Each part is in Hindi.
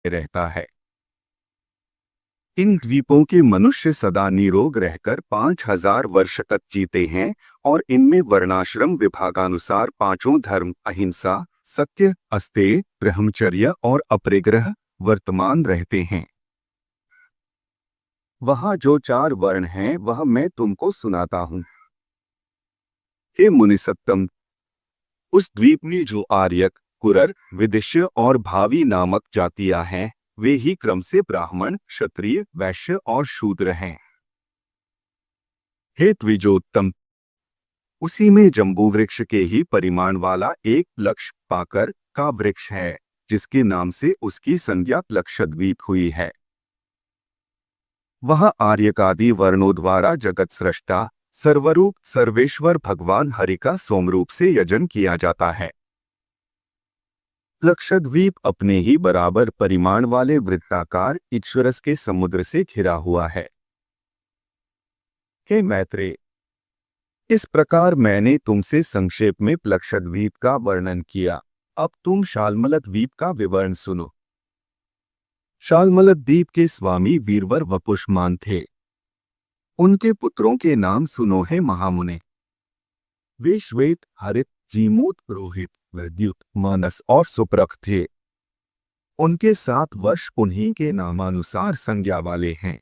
रहता है। इन द्वीपों के मनुष्य सदा निरोग रहकर 5000 वर्ष तक जीते हैं और इनमें वर्णाश्रम विभागानुसार पांचों धर्म अहिंसा, सत्य, अस्तेय, ब्रह्मचर्य और अपरिग्रह वर्तमान रहते हैं। वहाँ जो 4 वर्ण हैं वह मैं तुमको सुनाता हूँ। हे मुनिसत्तम, उस द्वीप में जो आर्यक, कुरर, विदिश्य और भावी नामक जातियां हैं, वे ही क्रम से ब्राह्मण, क्षत्रिय, वैश्य और शूद्र हैं। हे द्विजोत्तम, उसी में जम्बू वृक्ष के ही परिमाण वाला एक लक्ष पाकर का वृक्ष है, जिसके नाम से उसकी संज्ञा लक्षद्वीप हुई है। वह आर्यकादि वर्णों द्वारा जगत सृष्टा सर्वरूप सर्वेश्वर भगवान हरि का सोमरूप से यजन किया जाता है। लक्षद्वीप अपने ही बराबर परिमाण वाले वृत्ताकार इक्षुरस के समुद्र से घिरा हुआ है। हे मैत्रेय, इस प्रकार मैंने तुमसे संक्षेप में लक्षद्वीप का वर्णन किया। अब तुम शाल्मल द्वीप का विवरण सुनो। शाल्मल द्वीप के स्वामी वीरवर वपुष्मान थे। उनके पुत्रों के नाम सुनो है महामुने। वे श्वेत, हरित, जीमूत, रोहित, वैद्युत, मानस और सुप्रख थे। उनके 7 वर्ष उन्हीं के नामानुसार संज्ञा वाले हैं।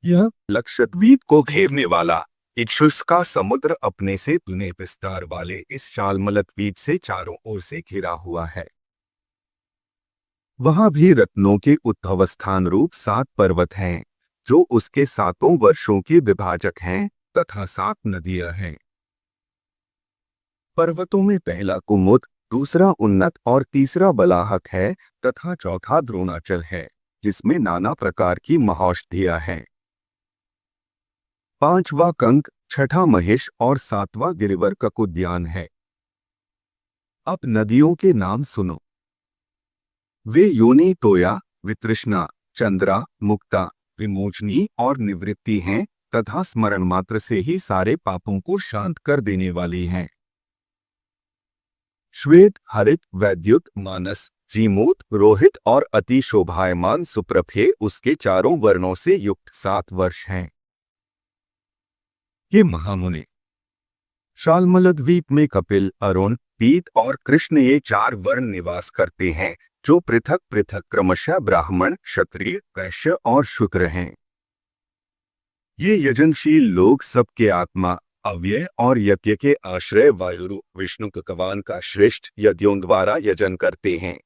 यह लक्षद्वीप को घेरने वाला इक्षुस का समुद्र अपने से दुने विस्तार वाले इस शाल्मल द्वीप से चारों ओर से घिरा हुआ है। वहां भी रत्नों के उद्भव स्थान रूप 7 पर्वत हैं, जो उसके 7 वर्षों के विभाजक हैं, तथा 7 नदियां हैं। पर्वतों में पहला कुमुद, दूसरा उन्नत और तीसरा बलाहक है, तथा चौथा द्रोणाचल है, जिसमें नाना प्रकार की महौषधियां हैं। 5वां कंक, 6ठा महेश और 7वां गिरिवर्क उद्यान है। अब नदियों के नाम सुनो। वे योनि, तोया, वितृष्णा, चंद्रा, मुक्ता, विमोचनी और निवृत्ति हैं, तथा स्मरण मात्र से ही सारे पापों को शांत कर देने वाली हैं। श्वेत, हरित, वैद्युत, मानस, जीमूत, रोहित और अति शोभायमान सुप्रभे उसके चारों वर्णों से युक्त 7 वर्ष हैं। ये महामुने, शाल्मल द्वीप में कपिल, अरुण, पीत और कृष्ण ये 4 वर्ण निवास करते हैं, जो पृथक पृथक क्रमशः ब्राह्मण, क्षत्रिय, वैश्य और शूद्र हैं। ये यजनशील लोग सबके आत्मा, अव्यय और यज्ञ के आश्रय वायुरूप विष्णु भगवान का श्रेष्ठ यज्ञों द्वारा यजन करते हैं।